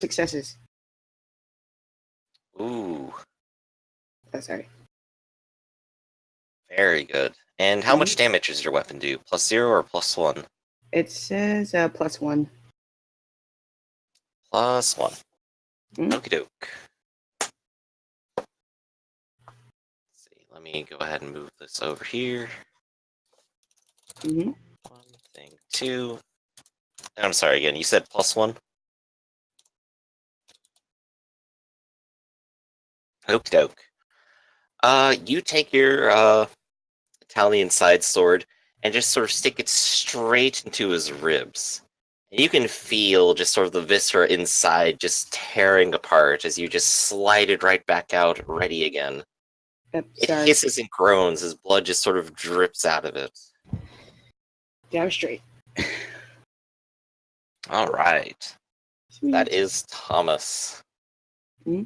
successes. Ooh, Sorry. very good. And how much damage does your weapon do? +0 or +1? It says +1. +1. Mhm. Okie doke. See, let me go ahead and move this over here. Mm-hmm. One thing, two. I'm sorry again. You said +1. Okie doke. You take your Italian side sword and just sort of stick it straight into his ribs. And you can feel just sort of the viscera inside just tearing apart as you just slide it right back out, ready again. Yep, It sorry. hisses and groans as blood just sort of drips out of it. Down straight. All right. Sweet. That is Thomas. Hmm?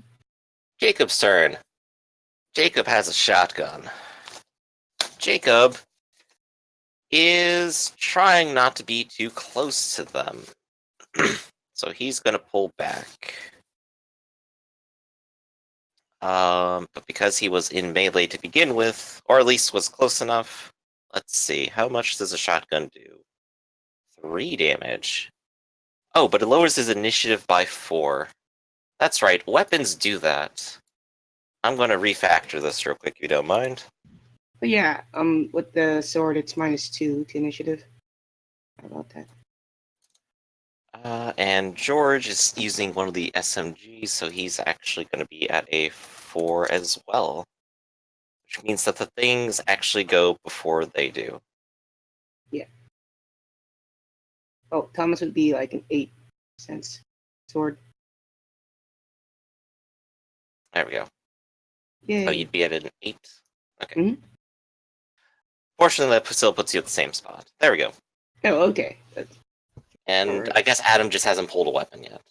Jacob's turn. Jacob has a shotgun. Jacob is trying not to be too close to them. So he's going to pull back. But because he was in melee to begin with, or at least was close enough, let's see, how much does a shotgun do? 3 damage. Oh, but it lowers his initiative by 4. That's right, weapons do that. I'm going to refactor this real quick, if you don't mind. But yeah, with the sword, it's -2 to initiative. How about that? And George is using one of the SMGs, so he's actually going to be at a 4 as well. Which means that the things actually go before they do. Yeah. Oh, Thomas would be like an 8 sense sword. There we go. Yay. Oh, you'd be at an 8? Okay. Mhm. Fortunately, that still puts you at the same spot. There we go. Oh, okay. And Alright. I guess Adam just hasn't pulled a weapon yet.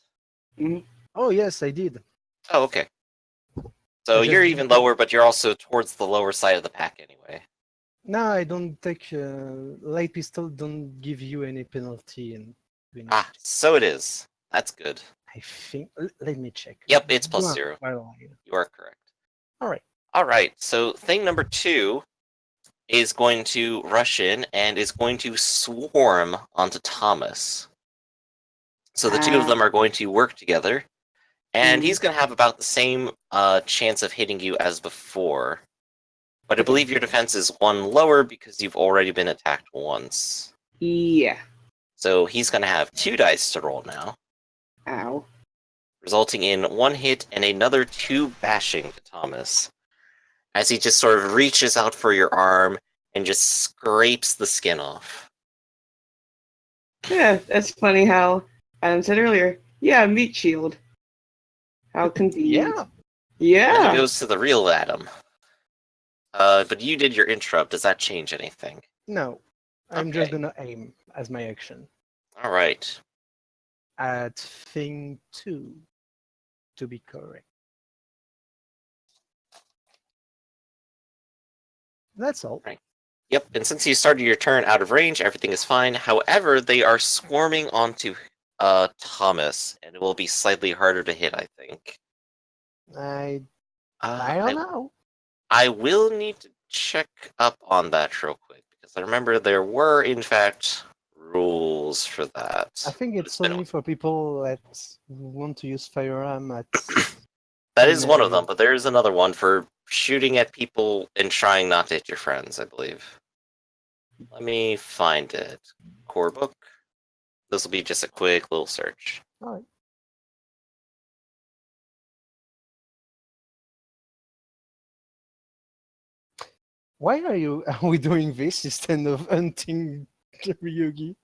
Mhm. Oh yes, I did. Oh, okay. So I just you're didn't even take- lower, but you're also towards the lower side of the pack anyway. No, I don't take light pistol. Don't give you any penalty in. Ah, so it is. That's good. I think. Let me check. Yep, it's Go on, +0. while You are correct. All right. All right, so thing number 2 is going to rush in and is going to swarm onto Thomas. So the two of them are going to work together, and he's going to have about the same chance of hitting you as before. But I believe your defense is 1 lower because you've already been attacked once. Yeah. So he's going to have 2 dice to roll now, Ow. resulting in 1 hit and another 2 bashing to Thomas, as he just sort of reaches out for your arm and just scrapes the skin off. Yeah, that's funny how Adam said earlier. Yeah, meat shield. How convenient. Yeah. Yeah. And then it goes to the real Adam. But you did your interrupt. Does that change anything? No, I'm just Okay. gonna aim as my action All right. at thing 2, to be correct. That's all. Right. Yep, and since you started your turn out of range, everything is fine. However, they are swarming onto Thomas, and it will be slightly harder to hit, I think. I Uh, don't know. I will need to check up on that real quick, because I remember there were, in fact, rules for that. I think But it's been a- only for people that want to use firearm at. That is one of melee. them, but there is another one for shooting at people and trying not to hit your friends, I believe. Let me find it. Core book. This will be just a quick little search. All right. Why are we doing this instead of hunting Ryugi?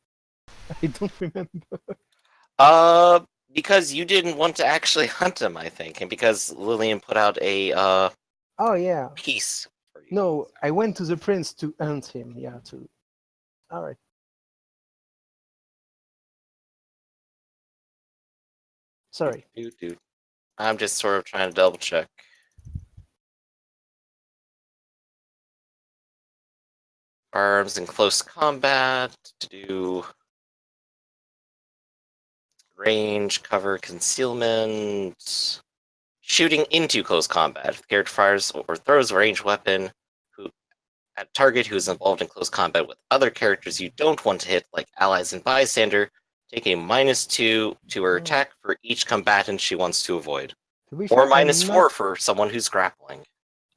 I don't remember. Because you didn't want to actually hunt him, I think, and because Lillian put out a Oh yeah. piece for you. No, I went to the prince to hunt him. Yeah, too. All right. Sorry. Dude. I'm just sort of trying to double check. Arms in close combat to do range, cover, concealment, shooting into close combat. If the character fires or throws a ranged weapon at a target who is involved in close combat with other characters you don't want to hit, like allies and bystander, take a -2 to her attack for each combatant she wants to avoid. To be Or fair, I'm -4 not- for someone who's grappling.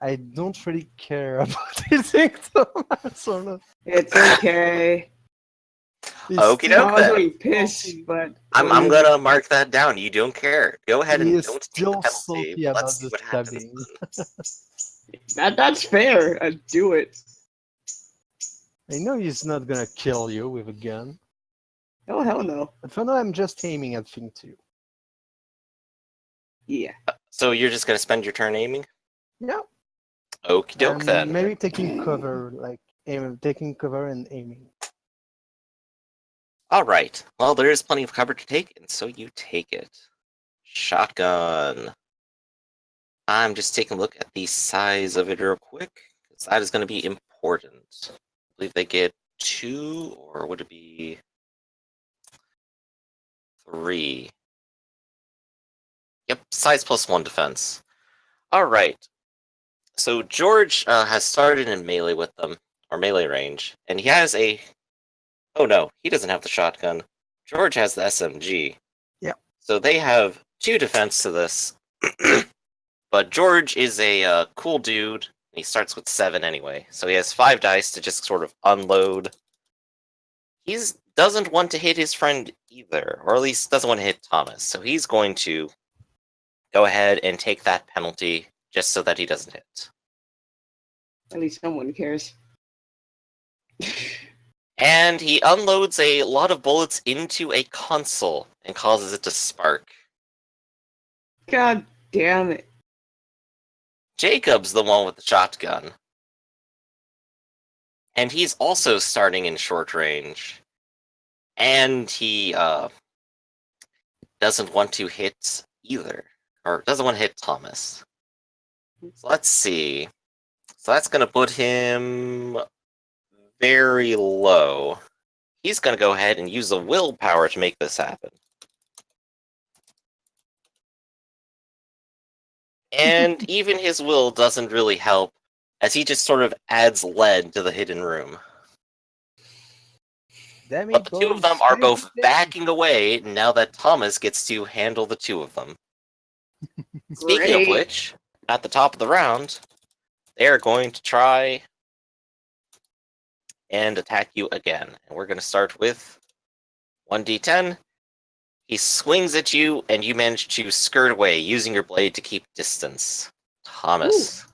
I don't really care about hitting Thomas or not. It's okay. He's Okie still doke I was then. getting pissed, but I'm what do you gonna mark that down. You don't care. Go ahead He and is don't take the still penalty. salty Let's about see the what happens. stabbing. that's fair. Do it. I know he's not gonna kill you with a gun. Oh hell no. But for now, I'm just aiming at thing 2. Yeah. So you're just gonna spend your turn aiming? Yeah. Okie doke And then. maybe taking cover, taking cover and aiming. Alright. Well, there is plenty of cover to take, and so you take it. Shotgun. I'm just taking a look at the size of it real quick, because that is going to be important. I believe they get 2, or would it be 3? Yep, size +1 defense. Alright. So George has started in melee with them, or melee range, and he has a... Oh no, he doesn't have the shotgun. George has the SMG. Yep. So they have 2 defense to this. But George is a cool dude. He starts with 7 anyway, so he has 5 dice to just sort of unload. He doesn't want to hit his friend either, or at least doesn't want to hit Thomas. So he's going to go ahead and take that penalty just so that he doesn't hit. At least someone cares. And he unloads a lot of bullets into a console and causes it to spark. God damn it. Jacob's the one with the shotgun. And he's also starting in short range. And he doesn't want to hit either. Or doesn't want to hit Thomas. So let's see. So that's going to put him very low. He's going to go ahead and use the willpower to make this happen. And even his will doesn't really help, as he just sort of adds lead to the hidden room. But the 2 of them are both backing away now that Thomas gets to handle the 2 of them. Speaking of Great. which, at the top of the round, they are going to try and attack you again. And we're going to start with 1d10. He swings at you, and you manage to skirt away, using your blade to keep distance. Thomas.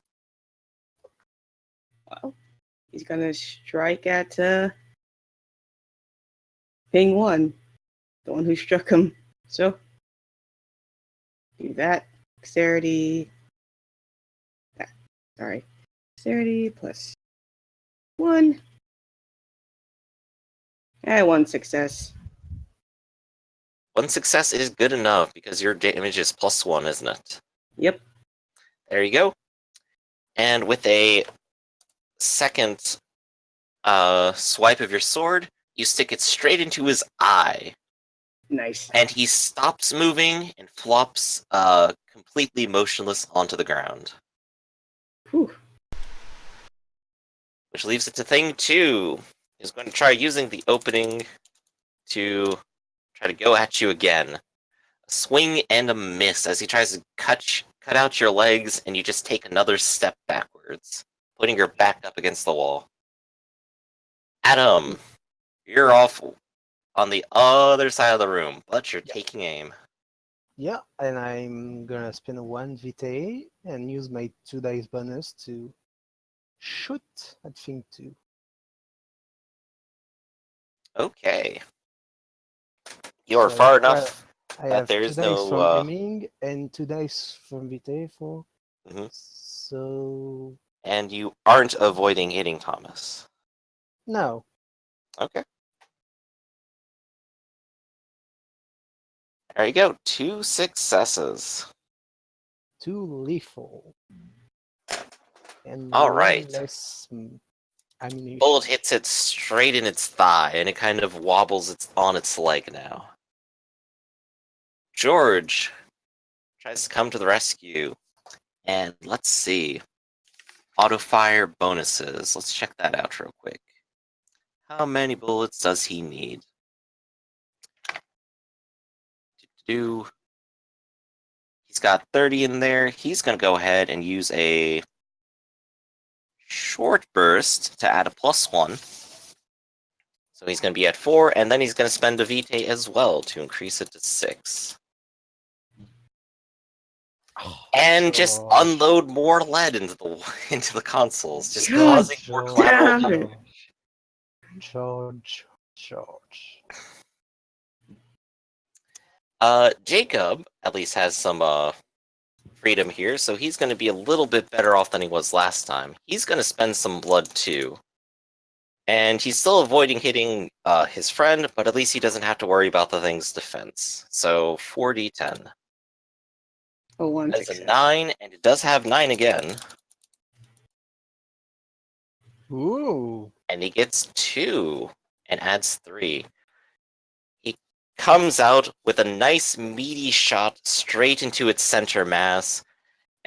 Well, he's gonna strike at Ping 1, the one who struck him. So do that. Dexterity. Sorry. Dexterity +1. And 1 success. 1 success is good enough because your damage is +1, isn't it? Yep. There you go. And with a second swipe of your sword, you stick it straight into his eye. Nice. And he stops moving and flops completely motionless onto the ground. Whew. Which leaves it to thing 2. He's going to try using the opening to try to go at you again. A swing and a miss as he tries to cut out your legs, and you just take another step backwards, putting your back up against the wall. Adam, you're off on the other side of the room, but you're taking aim. Yeah, and I'm gonna spend 1 VtR and use my 2 dice bonus to shoot at thing 2. Okay. You're So far enough I that have there 2 is dice from no... aiming and 2 dice from VtR for. Mhm. So And you aren't avoiding hitting Thomas. no. Okay. There you go. 2 successes. 2 lethal. And All 1 right. less ammunition. Bullet hits it straight in its thigh, and it kind of wobbles on its leg now. George tries to come to the rescue. And let's see. Auto fire bonuses. Let's check that out real quick. How many bullets does he need? He's got 30 in there. He's going to go ahead and use a short burst to add a +1. So he's going to be at 4, and then he's going to spend a Vitae as well to increase it to 6. And just unload more lead into the consoles, just causing more collateral damage. George. Jacob at least has some freedom here, so he's going to be a little bit better off than he was last time. He's going to spend some blood too. And he's still avoiding hitting his friend, but at least he doesn't have to worry about the thing's defense. So 4d10. Oh, one That's a success. 9, and it does have 9 again. Ooh. And he gets 2 and adds 3. He comes out with a nice meaty shot straight into its center mass,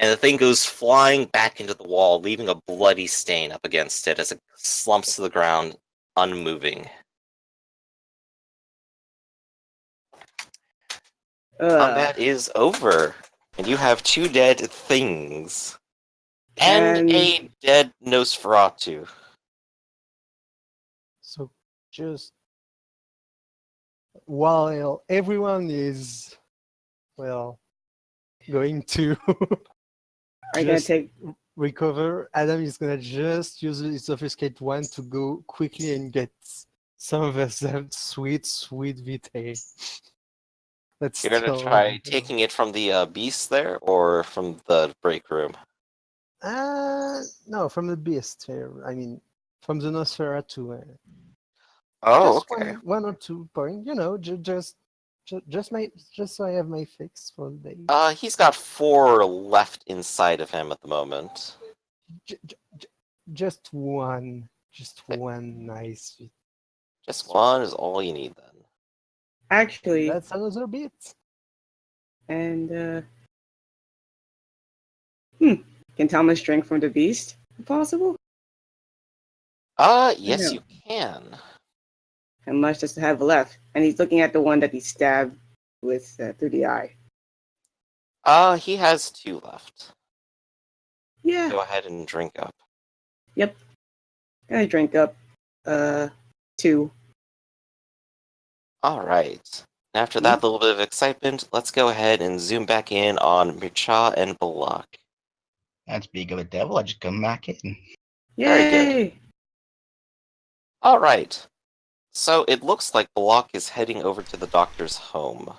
and the thing goes flying back into the wall, leaving a bloody stain up against it as it slumps to the ground, unmoving. Combat is over, and you have 2 dead things. And a dead Nosferatu. So just while everyone is, well, going to I'm gonna take recover, Adam is gonna just use his obfuscate 1 to go quickly and get some of that sweet Vitae. You're gonna try taking it from the beast there, or from the break room? No, from the beast here. I mean, from the Nosferatu. Oh, just okay. One or 2 points. You know, just so I have my fix for the day. He's got 4 left inside of him at the moment. Just one nice. Just one is all you need then. Actually, that's another bit. And can Thomas drink from the beast if possible? Yes, you can. How much does it have left? And he's looking at the one that he stabbed with through the eye. He has 2 left. Yeah. Go ahead and drink up. Yep. Gonna drink up 2. Alright. After that little bit of excitement, let's go ahead and zoom back in on Mircha and Balak. That's big of a devil. I just come back in. Yay! Very good. Alright. So it looks like Balak is heading over to the doctor's home.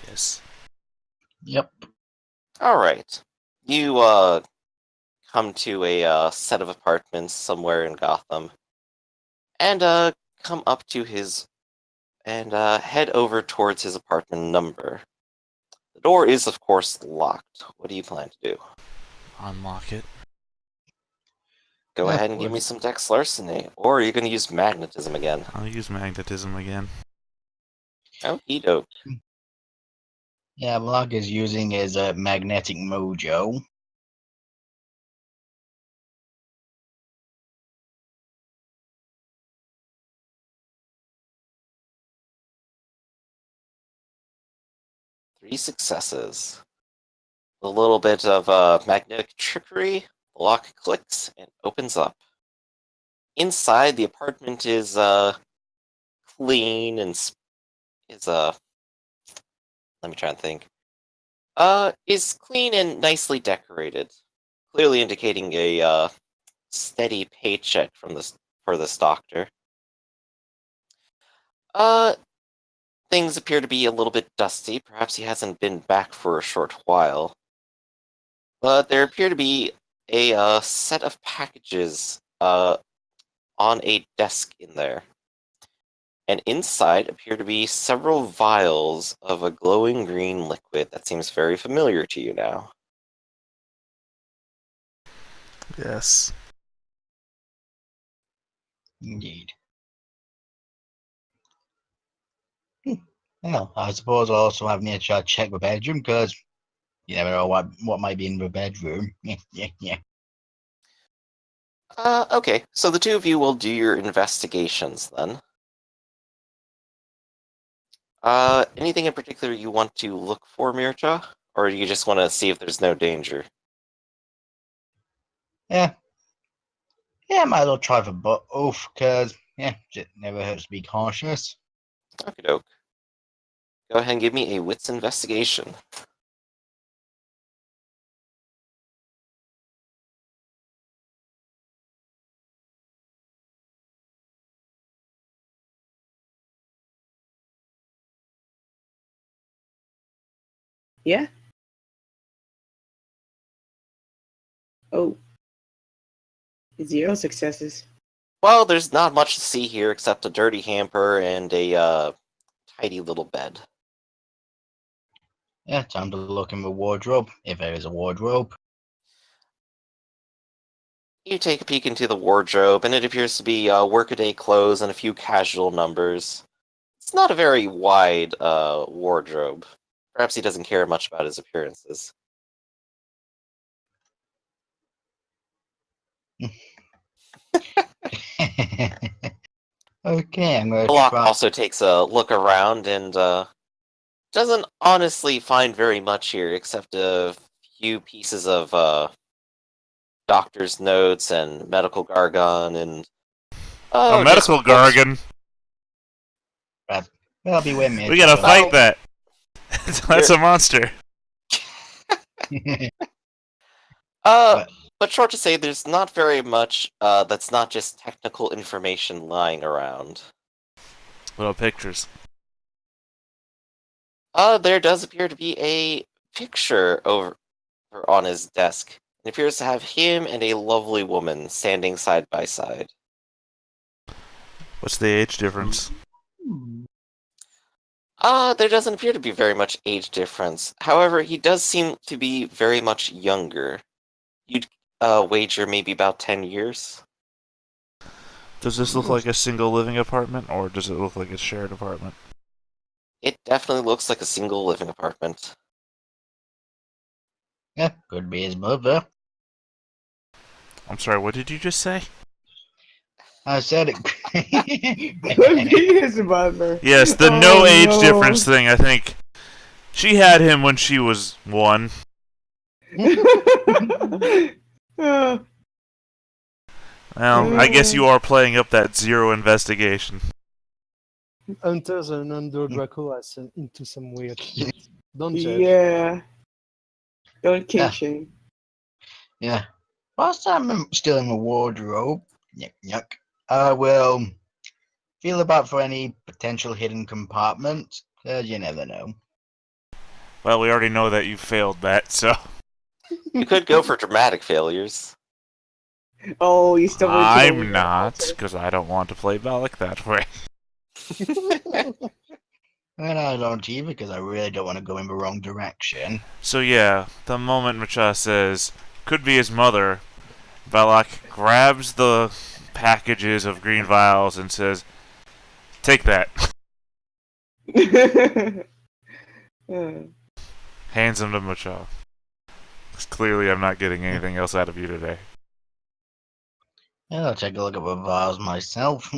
Yes. Yep. Alright. You come to a set of apartments somewhere in Gotham. And come up to his and head over towards his apartment number. The door is, of course, locked. What do you plan to do? Unlock it. Go ahead and give me some Dex Larceny, or are you going to use magnetism again? I'll use magnetism again. Okie doke. Yeah, Block is using his magnetic mojo. Three successes. A little bit of magnetic trickery. The lock clicks and opens up. Inside, the apartment is clean and is let me try and think. Is clean and nicely decorated, clearly indicating a steady paycheck for this doctor. Things appear to be a little bit dusty. Perhaps he hasn't been back for a short while. But there appear to be a set of packages on a desk in there. And inside appear to be several vials of a glowing green liquid that seems very familiar to you now. Yes. Indeed. Well, I suppose I'll also have nature check the bedroom because you never know what might be in the bedroom. Yeah. Okay, so the two of you will do your investigations then. Anything in particular you want to look for, Mircha? Or you just want to see if there's no danger? Yeah, might as well try for both because it never hurts to be cautious. Okie doke. Go ahead and give me a wits investigation. Yeah. Oh. 0 successes. Well, there's not much to see here except a dirty hamper and a tidy little bed. Yeah, time to look in the wardrobe if there is a wardrobe. You take a peek into the wardrobe, and it appears to be workaday clothes and a few casual numbers. It's not a very wide wardrobe. Perhaps he doesn't care much about his appearances. Okay, I'm going to Block try. also takes a look around and doesn't honestly find very much here except a few pieces of doctor's notes and medical jargon and A just medical books. gargan. I'll be with me. We gotta fight Oh. that. That's a monster. But short to say, there's not very much that's not just technical information lying around. Little pictures. There does appear to be a picture over on his desk. It appears to have him and a lovely woman standing side by side. What's the age difference? There doesn't appear to be very much age difference. However, he does seem to be very much younger. You'd wager maybe about 10 years. Does this look like a single living apartment, or does it look like a shared apartment? It definitely looks like a single living apartment. Yeah, could be his mother. I'm sorry, what did you just say? I said it. Could be his mother. Yes, the Oh, no age no. difference thing, I think. She had him when she was 1. Oh, Well, I guess you are playing up that 0 investigation. Hunters and under Draco into some weird shit. Don't judge. yeah. Don't kink Yeah. shame. Yeah. Whilst I'm still in the wardrobe, yuck, I will feel about for any potential hidden compartments, because you never know. Well, we already know that you failed that, so... You could go for dramatic failures. Oh, you still I'm not, because I don't want to play Balak that way. And I don't either, because I really don't want to go in the wrong direction. So yeah, the moment Macha says, could be his mother, Balak grabs the packages of green vials and says, take that. Hands them to Macha. Clearly I'm not getting anything else out of you today. Yeah, I'll take a look at the vials myself.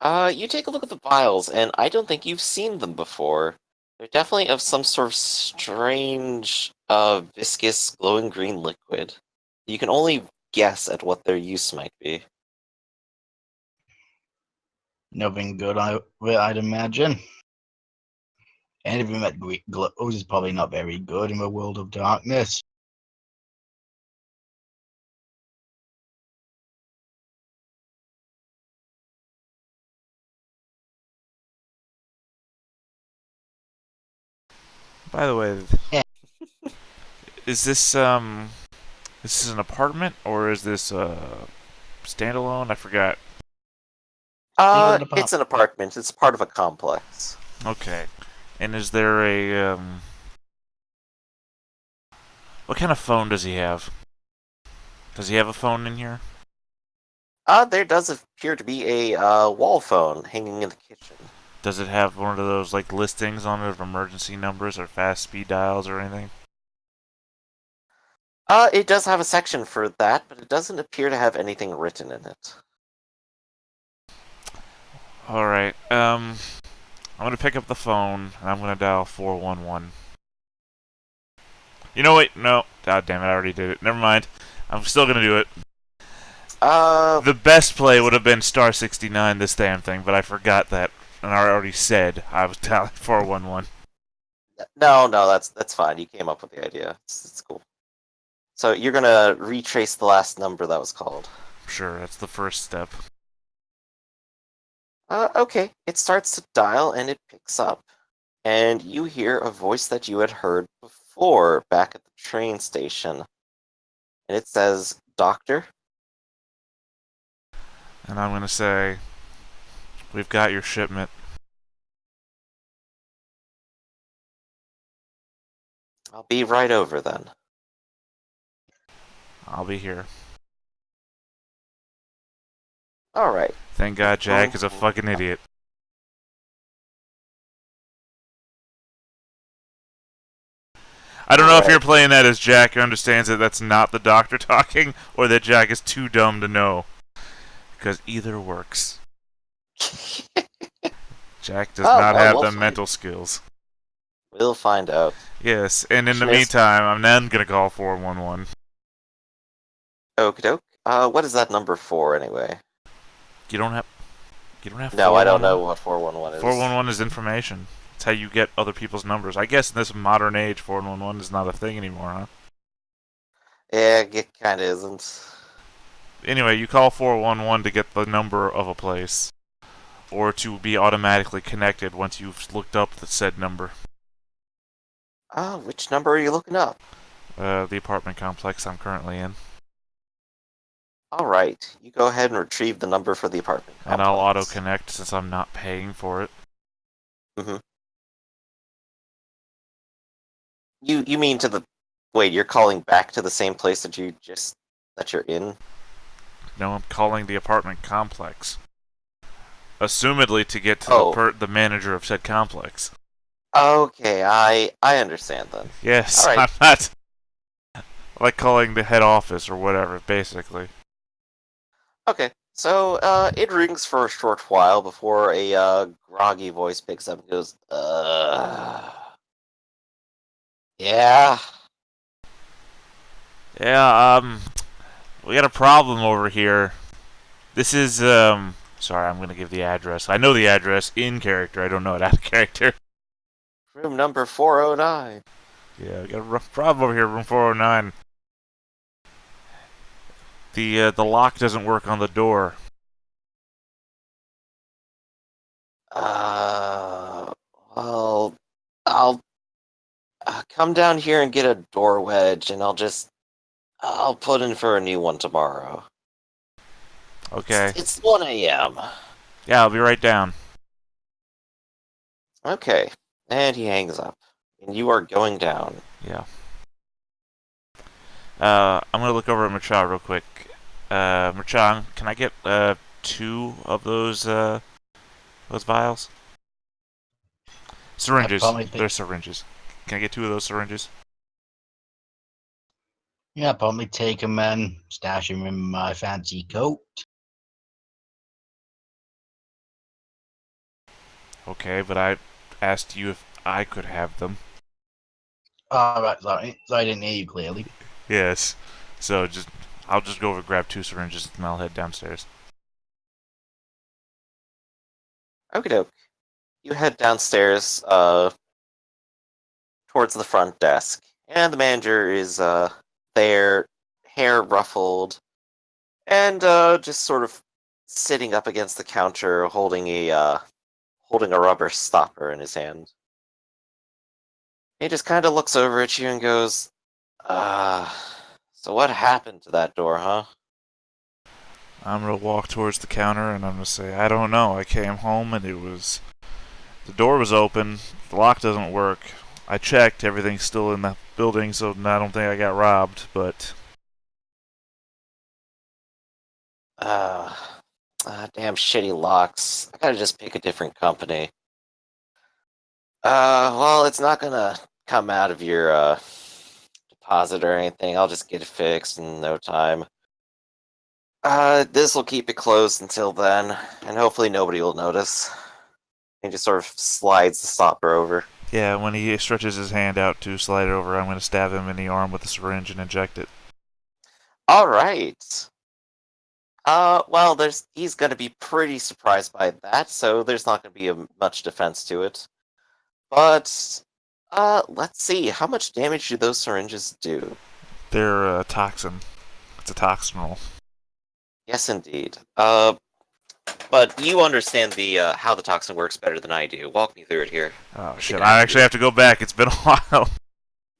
You take a look at the vials, and I don't think you've seen them before. They're definitely of some sort of strange, viscous, glowing green liquid. You can only guess at what their use might be. Nothing good, I'd imagine. Anything that glows is probably not very good in the world of darkness. By the way, Yeah. is this an apartment or is this standalone? I forgot. It's an apartment. It's part of a complex. Okay. And is there a what kind of phone does he have? Does he have a phone in here? There does appear to be a wall phone hanging in the kitchen. Does it have one of those like listings on it of emergency numbers or fast speed dials or anything? It does have a section for that, but it doesn't appear to have anything written in it. All right. I'm gonna pick up the phone and I'm gonna dial 411. You know what? No. God damn it! I already did it. Never mind. I'm still gonna do it. The best play would have been star 69 this damn thing, but I forgot that, and I already said I was dialing 411. No, that's fine. You came up with the idea. It's cool. So you're gonna retrace the last number that was called. Sure, that's the first step. Okay. It starts to dial and it picks up. And you hear a voice that you had heard before back at the train station. And it says, "Doctor?" And I'm gonna say, we've got your shipment. I'll be right over then. I'll be here. Alright. Thank God Jack is a fucking idiot. I don't know if you're playing that as Jack understands that that's not the doctor talking, or that Jack is too dumb to know. Because either works. Jack does not have the mental skills. We'll find out. Yes, and in the meantime, I'm then gonna call 411. Okie doke. What is that number for anyway? You don't have No, I don't know what 411 is. 411 is information. It's how you get other people's numbers. I guess in this modern age, 411 is not a thing anymore, huh? Yeah, it kinda isn't. Anyway, you call 411 to get the number of a place, or to be automatically connected once you've looked up the said number. Which number are you looking up? The apartment complex I'm currently in. Alright, you go ahead and retrieve the number for the apartment complex. And I'll auto-connect since I'm not paying for it. Mm-hmm. You mean to the... Wait, you're calling back to the same place that you're in? No, I'm calling the apartment complex. Assumedly to get to the manager of said complex. Okay, I understand then. Yes, right. I'm not... like calling the head office or whatever, basically. Okay, so it rings for a short while before a groggy voice picks up and goes, yeah? Yeah, we got a problem over here. This is, sorry, I'm gonna give the address. I know the address in character, I don't know it out of character. Room number 409. Yeah, we got a rough problem over here, room 409. The lock doesn't work on the door. Well, I'll come down here and get a door wedge, and I'll put in for a new one tomorrow. Okay. It's 1 a.m. Yeah, I'll be right down. Okay, and he hangs up. And you are going down. Yeah. I'm gonna look over at Machang real quick. Machang, can I get 2 of those vials? Syringes. They're syringes. Can I get 2 of those syringes? Yeah, probably take them and stash them in my fancy coat. Okay, but I asked you if I could have them. Alright, sorry. I didn't hear you clearly. Yes. So I'll just go over and grab 2 syringes and I'll head downstairs. Okie doke. You head downstairs, towards the front desk, and the manager is, there, hair ruffled, and, just sort of sitting up against the counter, holding a rubber stopper in his hand. He just kind of looks over at you and goes, so what happened to that door, huh? I'm gonna walk towards the counter and I'm gonna say, I don't know. I came home and the door was open. The lock doesn't work. I checked. Everything's still in the building, so I don't think I got robbed. But Damn shitty locks. I gotta just pick a different company. Well, it's not gonna come out of your deposit or anything. I'll just get it fixed in no time. This will keep it closed until then, and hopefully nobody will notice. He just sort of slides the stopper over. Yeah, when he stretches his hand out to slide it over, I'm going to stab him in the arm with a syringe and inject it. All right. Well, he's gonna be pretty surprised by that, so there's not gonna be much defense to it. But, let's see, how much damage do those syringes do? They're a toxin. It's a toxin roll. Yes, indeed. But you understand how the toxin works better than I do. Walk me through it here. Oh shit! I actually have to go back. It's been a while.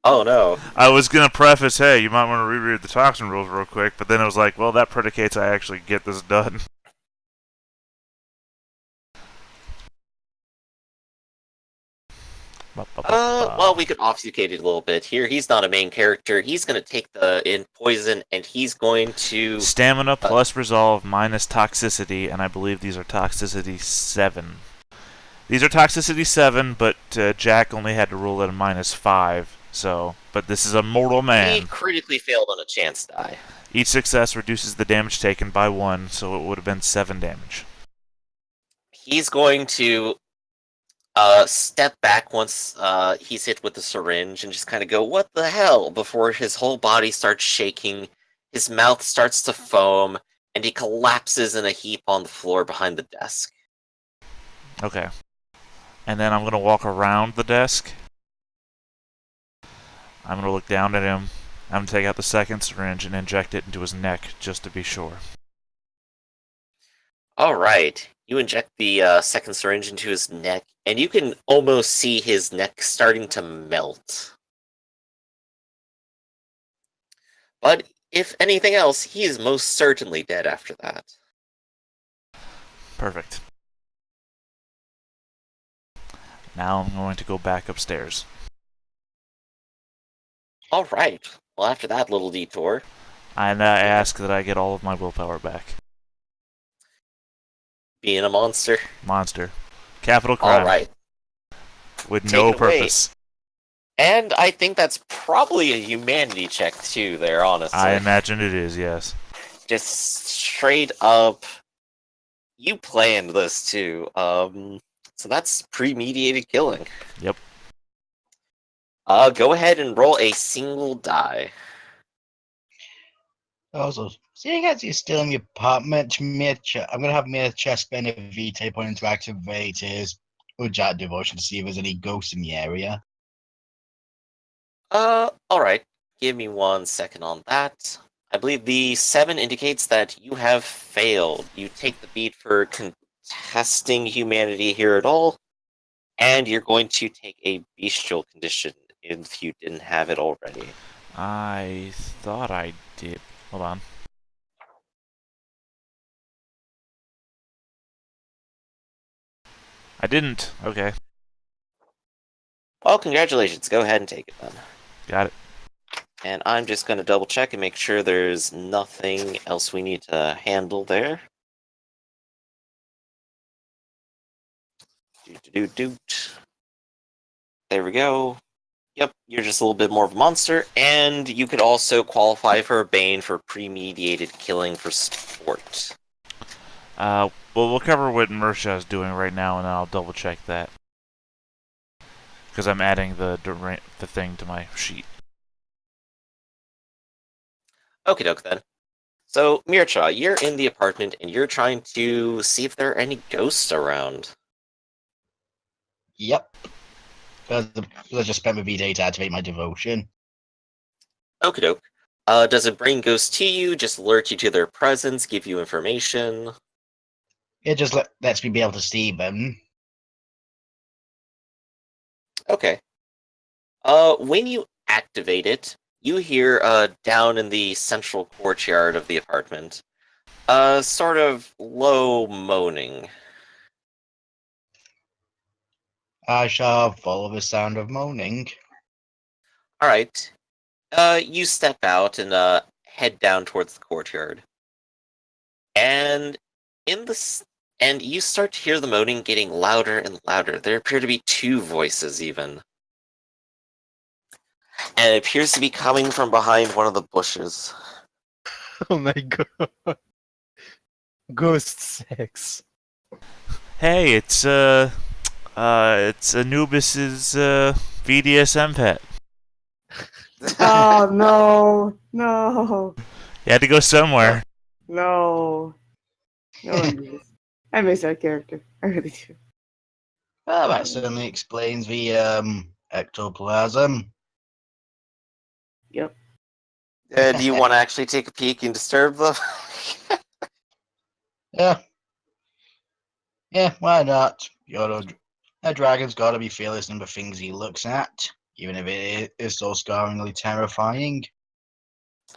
Oh no! I was gonna preface, hey, you might want to reread the toxin rules real quick, but then it was like, well, that predicates I actually get this done. Well, we could obfuscate it a little bit here. He's not a main character. He's gonna take the poison, and he's going to Stamina plus resolve minus toxicity, and I believe these are toxicity 7. These are toxicity 7, but Jack only had to roll at a -5. So, but this is a mortal man. He critically failed on a chance die. Each success reduces the damage taken by 1, so it would have been 7 damage. He's going to step back once he's hit with the syringe and just kind of go, "What the hell?" before his whole body starts shaking, his mouth starts to foam, and he collapses in a heap on the floor behind the desk. Okay. And then I'm going to walk around the desk. I'm going to look down at him. I'm going to take out the second syringe and inject it into his neck, just to be sure. Alright, you inject the second syringe into his neck, and you can almost see his neck starting to melt. But if anything else, he is most certainly dead after that. Perfect. Now I'm going to go back upstairs. Alright, well after that little detour... And I ask that I get all of my willpower back. Being a monster. Monster. Capital crime. Alright. With Take no it away. purpose. And I think that's probably a humanity check too there, honestly. I imagine it is, yes. Just straight up... You planned this too. So that's premeditated killing. Yep. Go ahead and roll a single die. Also, seeing as you're still in the apartment, I'm going to have Mircha spend a VtR point to activate his Ujat devotion to see if there's any ghosts in the area. Alright. Give me 1 second on that. I believe the 7 indicates that you have failed. You take the beat for contesting humanity here at all, and you're going to take a bestial condition if you didn't have it already. I thought I did. Hold on. I didn't. Okay. Well, congratulations. Go ahead and take it then. Got it. And I'm just going to double check and make sure there's nothing else we need to handle there. There we go. Yep, you're just a little bit more of a monster, and you could also qualify for a Bane for premeditated killing for sport. Well, we'll cover what Mersha is doing right now, and then I'll double check that. Because I'm adding the thing to my sheet. Okie doke then. So, Mircha, you're in the apartment, and you're trying to see if there are any ghosts around. Yep. I just spent my VtR to activate my devotion. Okie doke. Does it bring ghosts to you, just alert you to their presence, give you information? It just lets me be able to see them. Okay. When you activate it, you hear, down in the central courtyard of the apartment, sort of low moaning. I shall follow the sound of moaning. Alright. You step out and, head down towards the courtyard. And in this, and you start to hear the moaning getting louder and louder. There appear to be two voices, even. And it appears to be coming from behind one of the bushes. Oh my god. Ghost sex. Hey, it's Anubis's BDSM pet. Oh no, no, You had to go somewhere. no, no one does. I miss that character. I really do. Well, that certainly explains the ectoplasm. Yep. Do you want to actually take a peek and disturb them? Yeah. Yeah, why not? A dragon's got to be fearless in the things he looks at, even if it is so scarringly terrifying.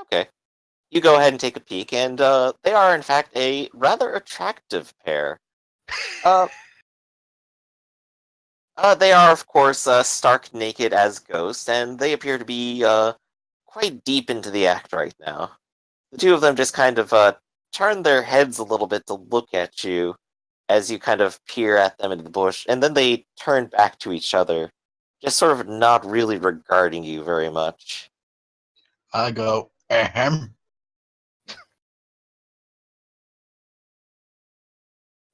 Okay. You go ahead and take a peek, and they are, in fact, a rather attractive pair. They are, of course, stark naked as ghosts, and they appear to be quite deep into the act right now. The two of them just kind of turn their heads a little bit to look at you as you kind of peer at them into the bush, and then they turn back to each other, just sort of not really regarding you very much. I go, ahem.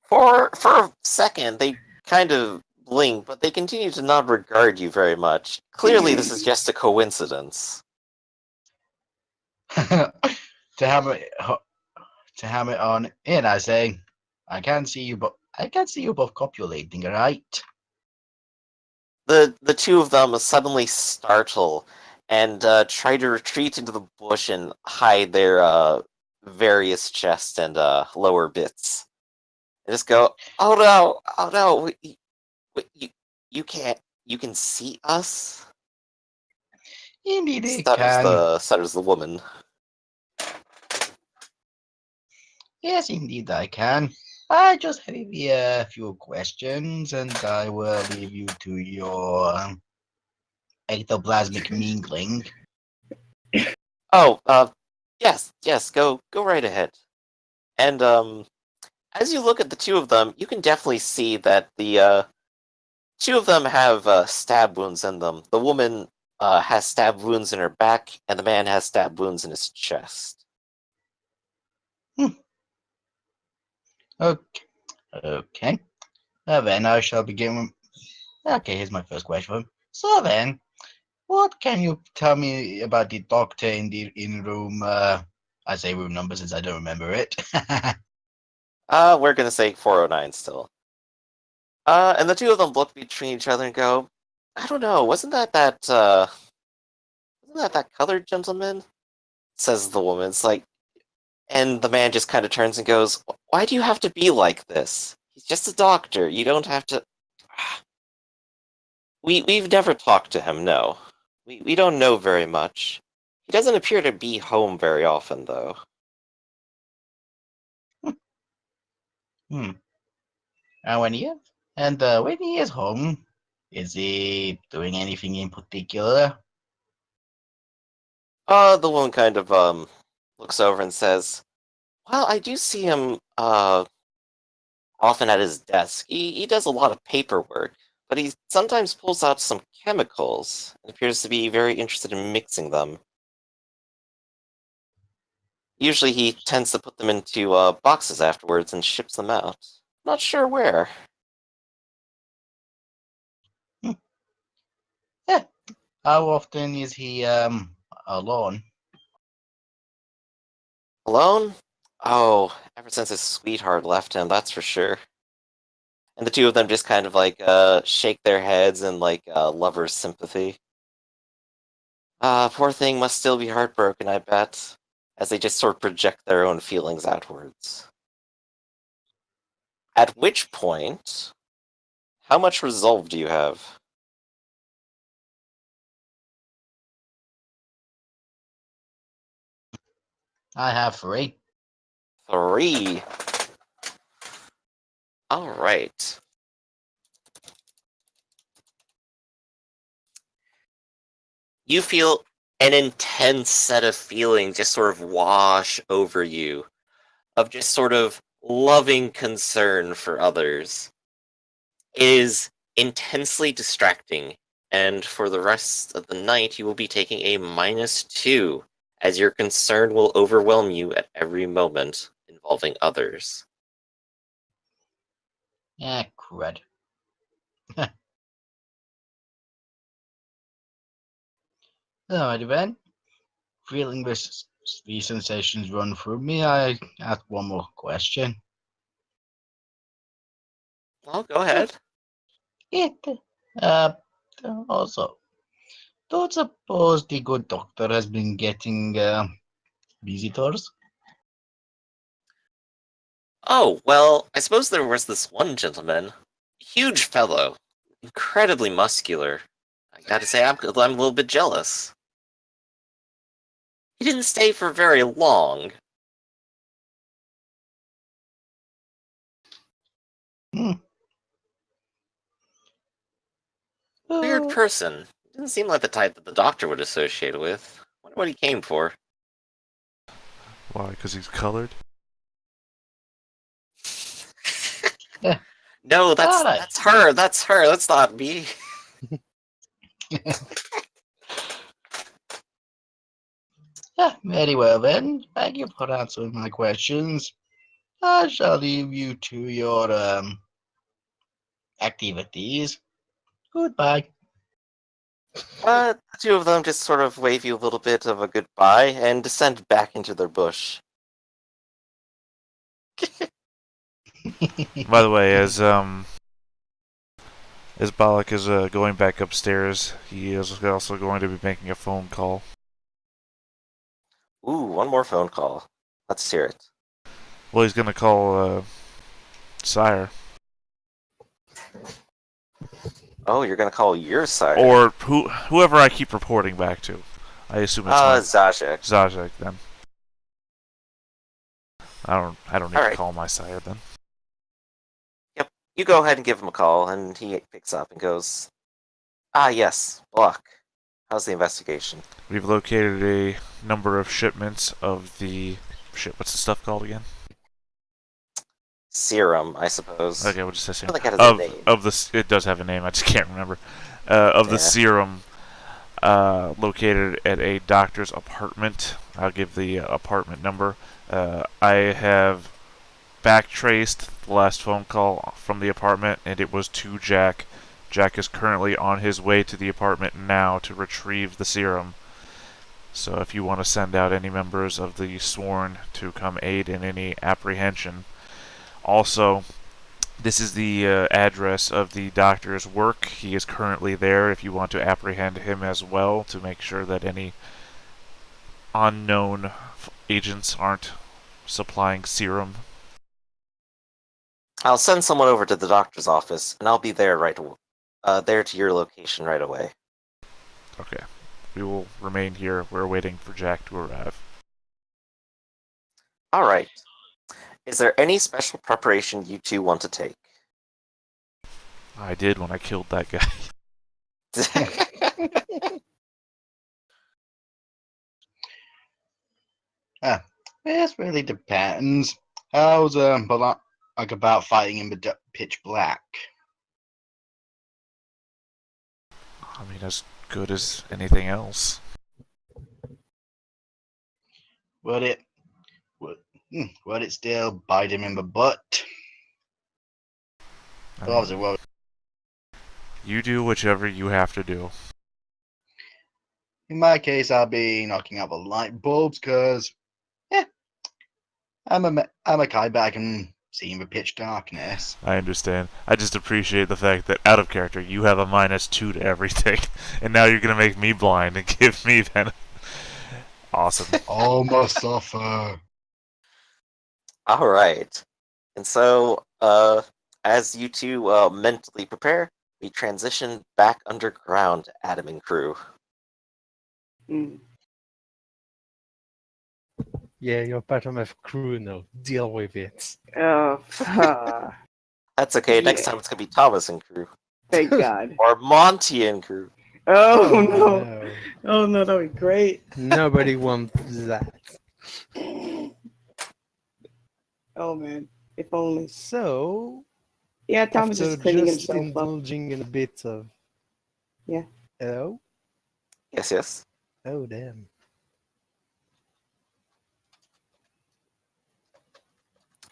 For a second, they kind of blink, but they continue to not regard you very much. Clearly, this is just a coincidence. to hammer it on in, I say, I can see you, but I can see you both copulating, right? The two of them suddenly startle and try to retreat into the bush and hide their various chest and lower bits. They just go, oh no, you can't, you can see us? Indeed, it can. Stutters the woman. Yes, indeed, I can. I just have a few questions, and I will leave you to your ectoplasmic mingling. Oh, yes, go right ahead. And as you look at the two of them, you can definitely see that the two of them have stab wounds in them. The woman has stab wounds in her back, and the man has stab wounds in his chest. Okay. Okay. Then I shall begin. Okay, here's my first question. So then, what can you tell me about the doctor in room? I say room number since I don't remember it. We're gonna say 409 still. And the two of them look between each other and go, I don't know, wasn't that colored gentleman? Says the woman. It's like, and the man just kind of turns and goes, why do you have to be like this? He's just a doctor. You don't have to. We've never talked to him, no. We don't know very much. He doesn't appear to be home very often, though. Hmm. And when he is home, is he doing anything in particular? The woman kind of looks over and says, well, I do see him often at his desk. He does a lot of paperwork, but he sometimes pulls out some chemicals and appears to be very interested in mixing them. Usually he tends to put them into boxes afterwards and ships them out. Not sure where. Hmm. Yeah. How often is he alone? Alone? Oh, ever since his sweetheart left him, that's for sure. And the two of them just kind of like shake their heads in like lover's sympathy. Poor thing must still be heartbroken, I bet, as they just sort of project their own feelings outwards. At which point, how much resolve do you have? I have 3. 3. All right. You feel an intense set of feelings just sort of wash over you. of just sort of loving concern for others. It is intensely distracting, and for the rest of the night, you will be taking a -2, as your concern will overwhelm you at every moment involving others. Yeah, crud. Alrighty then. Feeling these sensations run through me, I ask one more question. Well, go ahead. It, uh, also, don't suppose the good doctor has been getting visitors? Oh, well, I suppose there was this one gentleman. Huge fellow. Incredibly muscular. I gotta say, I'm a little bit jealous. He didn't stay for very long. Hmm. Weird person. Didn't seem like the type that the doctor would associate with. Wonder what he came for. Why? Because he's colored? No, that's Alright. that's her. That's her. That's not me. Yeah, very well then. Thank you for answering my questions. I shall leave you to your activities. Goodbye. The two of them just sort of wave you a little bit of a goodbye and descend back into their bush. By the way, as Balak is going back upstairs, he is also going to be making a phone call. Ooh, one more phone call. Let's hear it. Well, he's going to call Sire. Oh, you're gonna call your sire. Or whoever I keep reporting back to. I assume it's not Zajek. Zajek then. I don't need to Alright. call my sire then. Yep. You go ahead and give him a call, and he picks up and goes, "Ah, yes, Block. How's the investigation?" We've located a number of shipments of the what's the stuff called again? Serum, I suppose. Okay, we'll just say I serum. feel like it has a name. Of the it does have a name. I just can't remember. Of the Yeah. serum located at a doctor's apartment. I'll give the apartment number. I have backtraced the last phone call from the apartment, and it was to Jack. Jack is currently on his way to the apartment now to retrieve the serum. So if you want to send out any members of the sworn to come aid in any apprehension. Also, this is the address of the doctor's work. He is currently there if you want to apprehend him as well, to make sure that any unknown agents aren't supplying serum. I'll send someone over to the doctor's office, and I'll be there there to your location right away. Okay. We will remain here. We're waiting for Jack to arrive. Alright. Is there any special preparation you two want to take? I did when I killed that guy. This really depends. How's like about fighting in the pitch black? I mean, as good as anything else. Would it still bite him in the butt? I Well, obviously, mean, well, you do whichever you have to do. in my case, I'll be knocking out the light bulbs because, I'm a guy, but I can see in the pitch darkness. I understand. I just appreciate the fact that out of character, you have a -2 to everything, and now you're gonna make me blind and give me that. Awesome. All must suffer. Alright. And so, as you two mentally prepare, we transition back underground to Adam and crew. Mm. Yeah, you're part of my crew now. Deal with it. Oh, That's okay, next Yeah. time it's gonna be Thomas and crew. thank God. Or Monty and crew. Oh, no. No. Oh, no, that would be great. Nobody wants that. Oh man, if only. So, Yeah, Thomas after is cleaning just himself up. indulging in a bit of. Yeah. Hello? Yes. Oh, damn.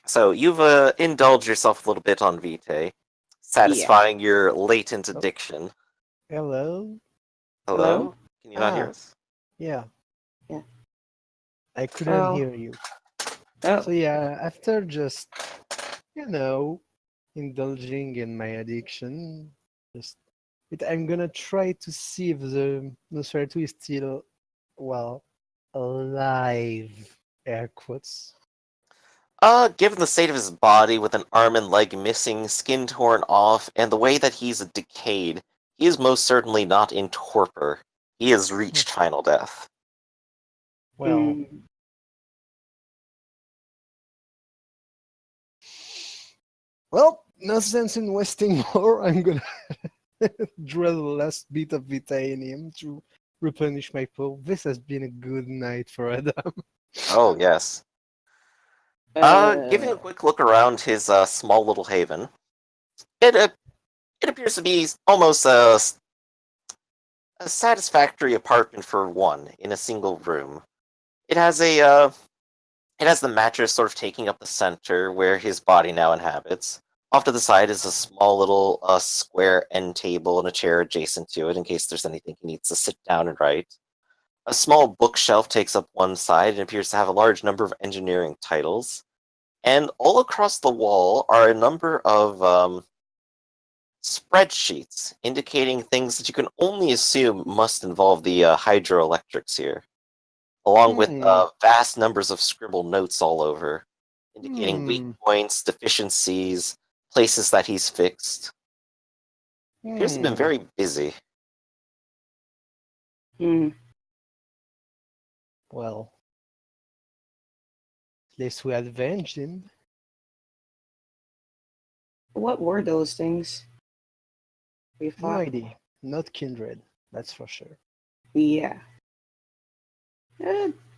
So you've indulged yourself a little bit on Vitae, satisfying your latent addiction. Hello? Hello? Can you not hear Ah. us? Yeah. Yeah. I couldn't Oh. hear you. Oh. So, yeah, after just, indulging in my addiction, just. I'm gonna try to see if the Nosferatu is still, well, alive. Air quotes. Given the state of his body with an arm and leg missing, skin torn off, and the way that he's decayed, he is most certainly not in torpor. He has reached final death. Well, Mm. well, no sense in wasting more. I'm gonna drill the last bit of Vitae in him to replenish my pool. This has been a good night for Adam. Oh, yes. Giving a quick look around his small little haven, it appears to be almost a satisfactory apartment for one in a single room. It has it has the mattress sort of taking up the center where his body now inhabits. Off to the side is a small little square end table and a chair adjacent to it in case there's anything he needs to sit down and write. A small bookshelf takes up one side and appears to have a large number of engineering titles. And all across the wall are a number of spreadsheets indicating things that you can only assume must involve the hydroelectrics here, along with vast numbers of scribbled notes all over, indicating weak points, deficiencies, places that he's fixed. He appears to have been very busy. Mm. Well, at least we avenged him. What were those things? We No fought. idea. Not kindred, that's for sure. Yeah.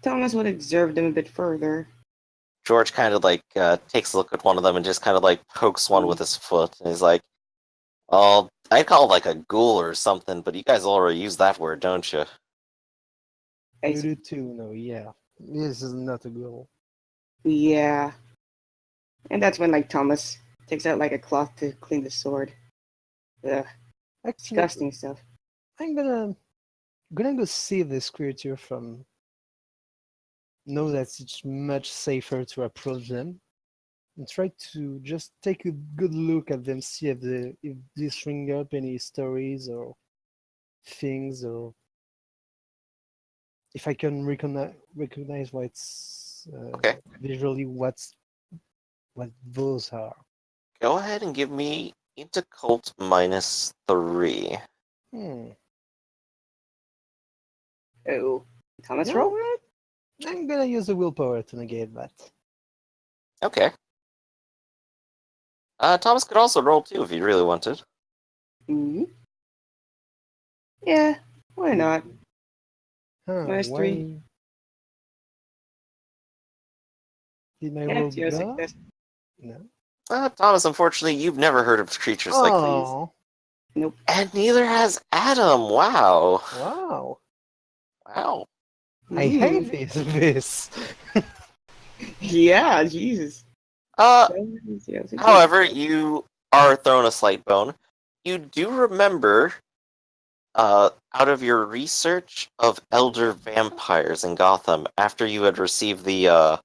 Thomas would observe them a bit further. George kind of like takes a look at one of them and just kind of like pokes one with his foot, and he's like, "Oh, I'd call it like a ghoul or something, but you guys already use that word, don't you?" You do too, no, yeah. This is not a goal. Yeah. And that's when, like, Thomas takes out, like, a cloth to clean the sword. Ugh. Actually, Disgusting stuff. I'm gonna go save this creature from. Know that it's much safer to approach them and try to just take a good look at them, see if this ring up any stories or things, or if I can recognize what's Okay. visually what those are. Go ahead and give me into cult -3. Oh. Thomas You roll? know what? I'm gonna use the willpower to negate that. Okay. Thomas could also roll too if he really wanted. Mm-hmm. Yeah, why not? Huh, -3. Did my Yeah, roll it's your go? success. No. Thomas, unfortunately, you've never heard of creatures like these. Oh, Nope. And neither has Adam. Wow. wow. Wow. I hate this. Yeah, Jesus. However, you are thrown a slight bone. You do remember, out of your research of elder vampires in Gotham, after you had received the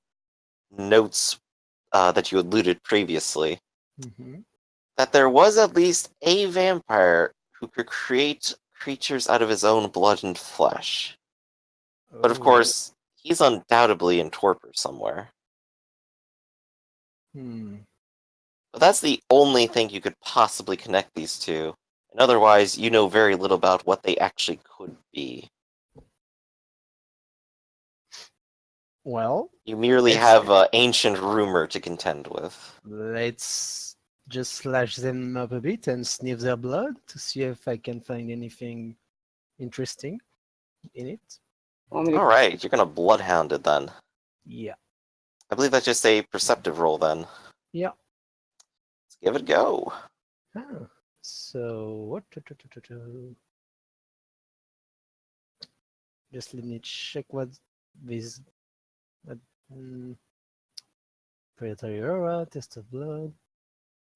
notes that you had looted previously, that there was at least a vampire who could create creatures out of his own blood and flesh. But of course, he's undoubtedly in torpor somewhere. But that's the only thing you could possibly connect these two. And otherwise, you know very little about what they actually could be. Well, You merely have ancient rumor to contend with. let's just slash them up a bit and sniff their blood to see if I can find anything interesting in it. Alright, you're gonna bloodhound it then. Yeah. I believe that's just a perceptive roll then. Yeah. Let's give it a go. Ah, so what? Just let me check what this. What, predatory aura, test of blood.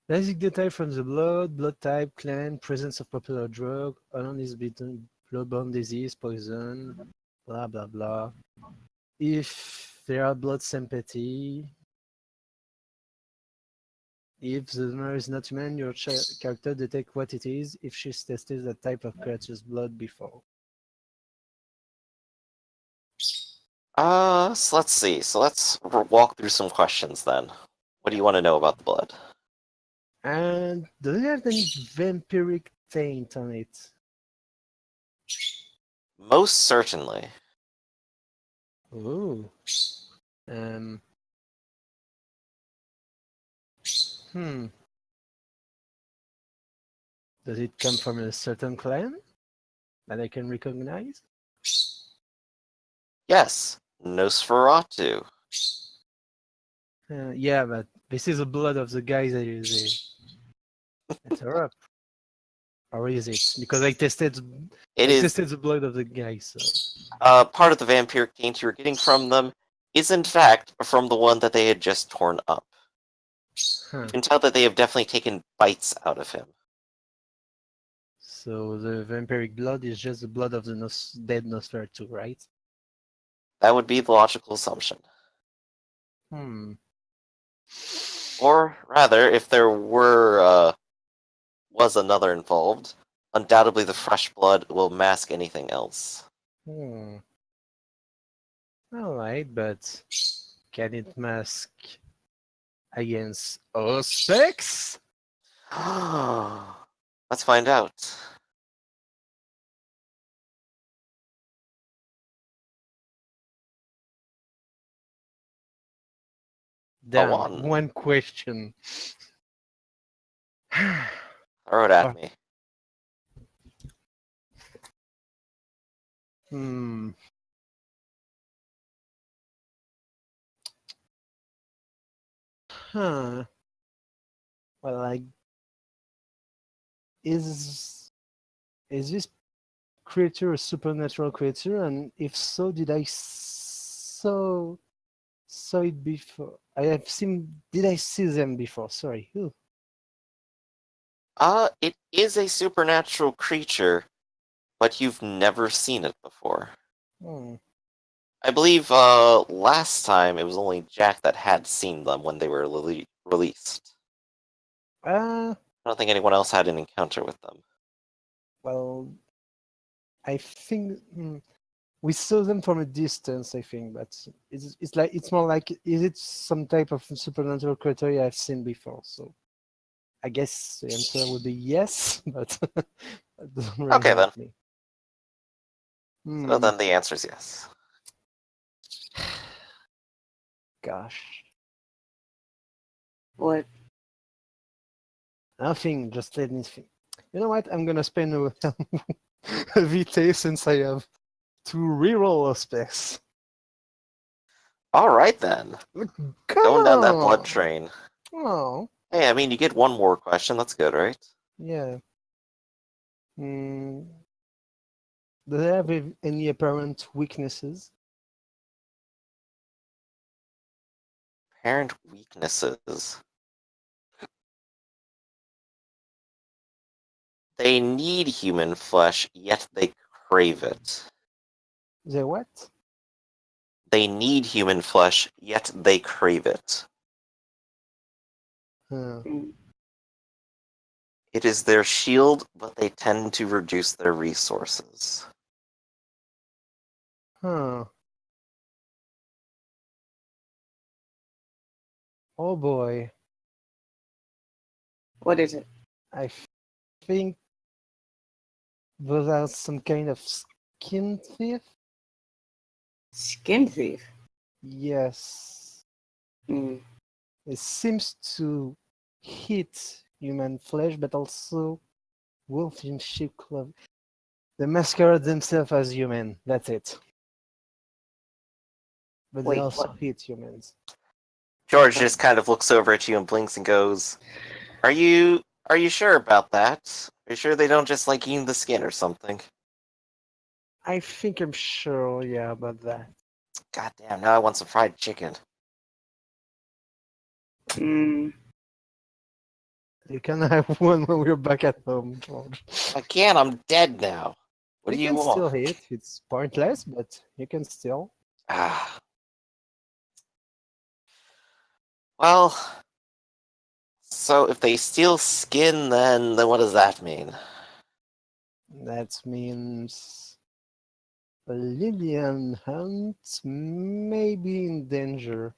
Basic detail from the blood type, clan, presence of popular drug, unknown is beaten, bloodborne disease, poison, blah blah blah. If there are blood sympathy, if the donor is not human, your character detect what it is if she's tested that type of creature's blood before. So let's see. So let's walk through some questions then. What do you want to know about the blood? And does it have any vampiric taint on it? Most certainly. Ooh. Um. Hmm. Does it come from a certain clan that I can recognize? Yes, Nosferatu. Yeah, but this is the blood of the guys that are up. Or is it? Because I tested the blood of the guys, so. Part of the vampiric taint you're getting from them is in fact from the one that they had just torn up. Huh. You can tell that they have definitely taken bites out of him. So the vampiric blood is just the blood of the dead Nosferatu, right? That would be the logical assumption. Hmm. Or rather, if there was another involved, undoubtedly the fresh blood will mask anything else. Hmm. Alright, but can it mask against Auspex? Let's find out. Damn, one. one question. Throw it at me. Hmm. Huh. Well, like, is this creature a supernatural creature? And if so, did I saw it before? Did I see them before? Sorry. Ooh. It is a supernatural creature, but you've never seen it before. Hmm. I believe last time it was only Jack that had seen them when they were released. Uh, I don't think anyone else had an encounter with them. well, I think we saw them from a distance, I think, but it's more like, is it some type of supernatural creature I've seen before? So I guess the answer would be yes, but that doesn't really Okay, help then. me. So then the answer is yes. Gosh. What? Nothing, just let me think. You know what? I'm gonna spend a VT since I have two reroll aspects. Alright then. Going down that blood train. Oh. Hey, I mean, you get one more question. That's good, right? Yeah. Do they have any apparent weaknesses? Apparent weaknesses. They need human flesh, yet they crave it. They what? They need human flesh, yet they crave it. Mm. It is their shield, but they tend to reduce their resources. Huh. Oh boy. What is it? I think those are some kind of skin thief? Skin thief. Yes. Mm. It seems to hit human flesh, but also wolf in sheep clothing. They masquerade themselves as human. That's it. But they Wait, also what? hit humans. George just kind of looks over at you and blinks and goes, Are you sure about that? Are you sure they don't just like eating the skin or something? I think I'm sure, yeah, about that. God damn, now I want some fried chicken. Mm, You can have one when we're back at home, George. I can't, I'm dead now. What do you can still want? hit. It's pointless, but you can still. Ah. Well, so if they steal skin, then what does that mean? That means Lillian Hunt may be in danger.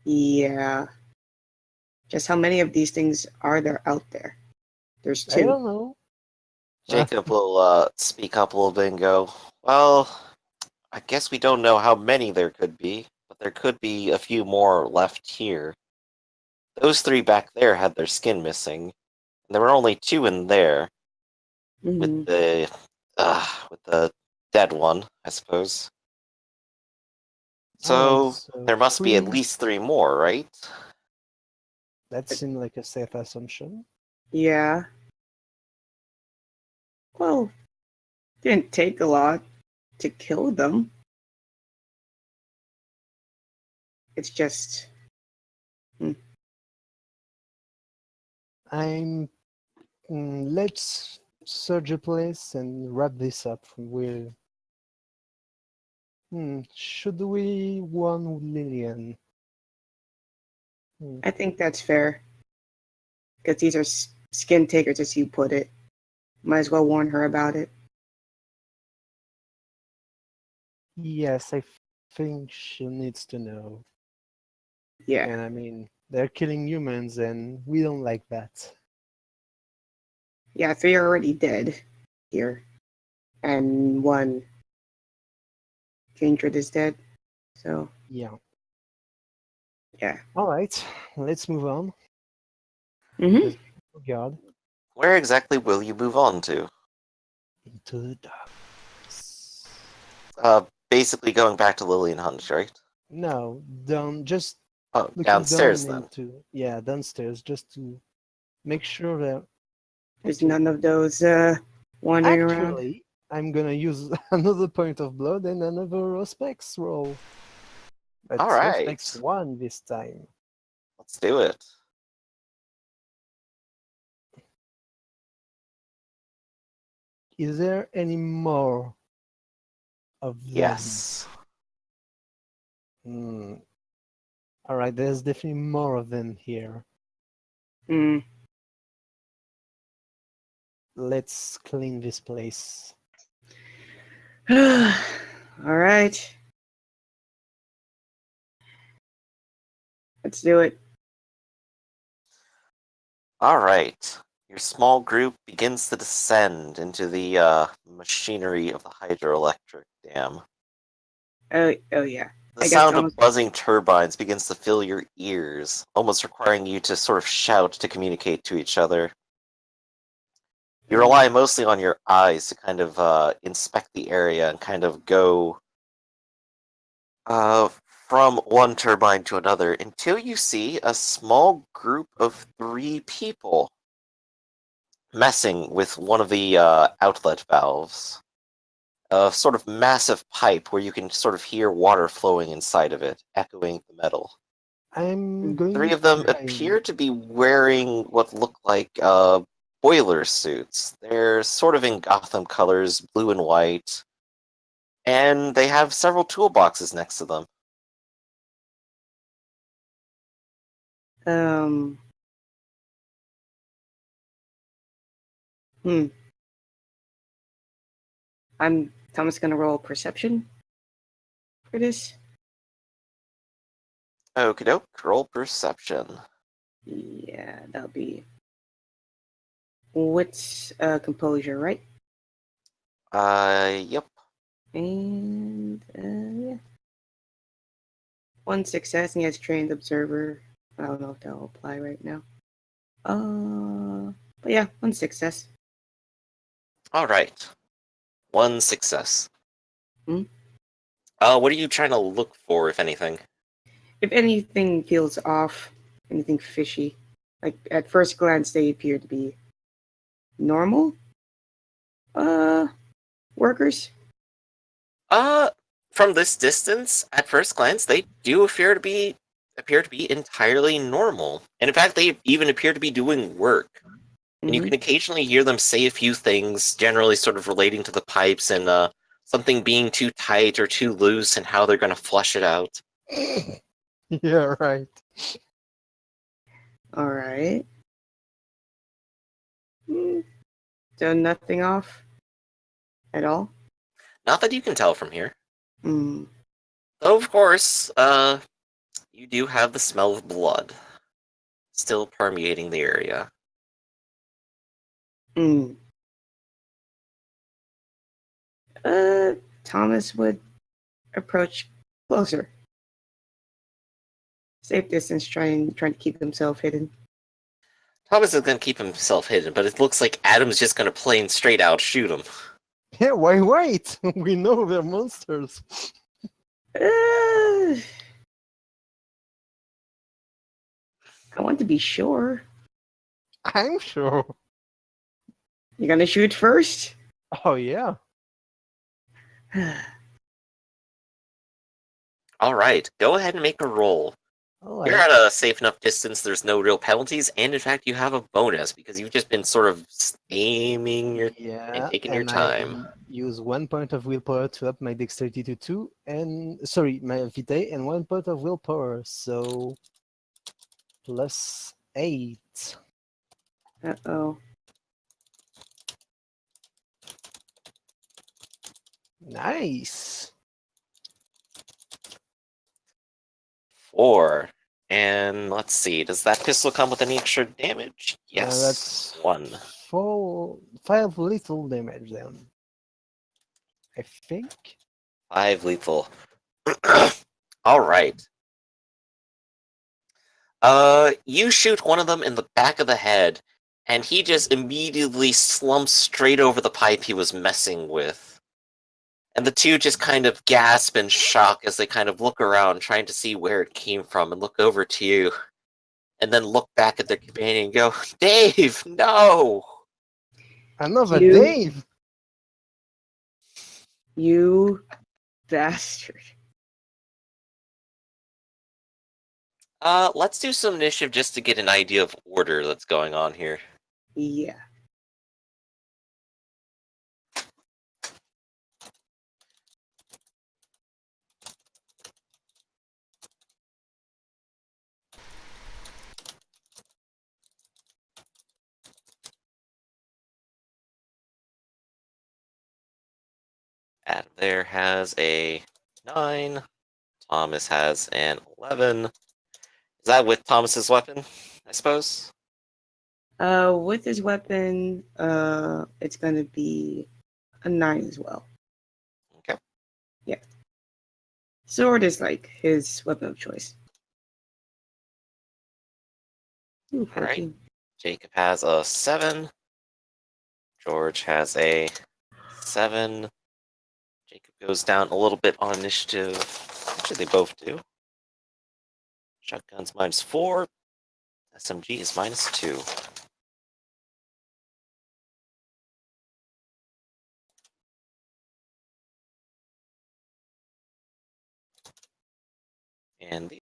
yeah. Just how many of these things are there out there? There's I 2. don't know. Jacob will speak up a little bit and go, Well, I guess we don't know how many there could be, but there could be a few more left here. Those 3 back there had their skin missing, and there were only 2 in there Mhm. with the dead one, I suppose. Alright, So so there must be at 3. least 3 more, right? That seemed like a safe assumption. Yeah. Well, didn't take a lot to kill them. It's just. Let's search a place and wrap this up. Should we warn Lillian? I think that's fair. Because these are skin takers, as you put it. Might as well warn her about it. Yes, I think she needs to know. Yeah. And I mean, they're killing humans, and we don't like that. Yeah, 3 are already dead here. And 1 Kindred is dead. So, Yeah. yeah. All right, let's move on. Mm-hmm. Oh God, Where exactly will you move on to? into the darkness. Basically going back to Lillian Hunt, right? No, down. Just Oh, looking downstairs down then. into downstairs, just to make sure that. There's Okay. none of those wandering around. Actually, I'm gonna use another point of blood and another specs roll. But All right. specs 1 this time. Let's do it. Is there any more of them? Yes. All right, there's definitely more of them here. Mm. Let's clean this place. All right. Let's do it. All right. Your small group begins to descend into the machinery of the hydroelectric dam. Oh yeah. The I guess sound of almost. buzzing turbines begins to fill your ears, almost requiring you to sort of shout to communicate to each other. You rely mostly on your eyes to kind of inspect the area and kind of go from one turbine to another until you see a small group of 3 people messing with one of the outlet valves. A sort of massive pipe where you can sort of hear water flowing inside of it, echoing the metal. I'm 3 going of them behind. appear to be wearing what look like boiler suits. They're sort of in Gotham colors, blue and white, and they have several toolboxes next to them. Um. Hmm. I'm Thomas gonna roll perception for this. Okie doke, roll perception. Yeah, that'll be. What's composure, right? Yep. And yeah. 1 success, and he has trained observer. I don't know if that'll apply right now. But yeah, 1 success. All right. 1 success. Hmm? What are you trying to look for, if anything? if anything feels off, anything fishy, like at first glance they appear to be normal workers. From this distance, at first glance, they do appear to be entirely normal. And in fact, they even appear to be doing work. And you Mhm. can occasionally hear them say a few things, generally sort of relating to the pipes and something being too tight or too loose and how they're going to flush it out. Yeah, right. All right. So nothing off at all. Not that you can tell from here. Mm. Though, of course, you do have the smell of blood still permeating the area. Mm. Thomas would approach closer, safe distance, trying to keep himself hidden. Thomas is going to keep himself hidden, but it looks like Adam's just going to plain straight out shoot him. Yeah, why wait? We know they're monsters. I want to be sure. I'm sure. You're gonna shoot first. Oh yeah. All right, go ahead and make a roll. All You're right. at a safe enough distance, there's no real penalties, and in fact, you have a bonus because you've just been sort of aiming and Yeah, taking your and time. I use 1 point of willpower to up my dexterity to 2, and sorry, my vitae, and 1 point of willpower, so plus 8. Uh-oh. Nice. 4. And let's see, does that pistol come with any extra damage? Yes. That's 1. 5 lethal damage then. I think. 5 lethal. All right. You shoot one of them in the back of the head, and he just immediately slumps straight over the pipe he was messing with. And the two just kind of gasp in shock as they kind of look around, trying to see where it came from, and look over to you, and then look back at their companion and go, Dave, no! Another You- Dave. You bastard. Let's do some initiative just to get an idea of order that's going on here. Yeah. Adam there has a 9. Thomas has an 11. Is that with Thomas's weapon, I suppose? With his weapon, it's gonna be a 9 as well. Okay. Yeah. Sword is like his weapon of choice. Ooh, All right. 14. Jacob has a 7. George has a 7. Jacob goes down a little bit on initiative. Actually, they both do. Shotgun's -4. SMG is -2. And the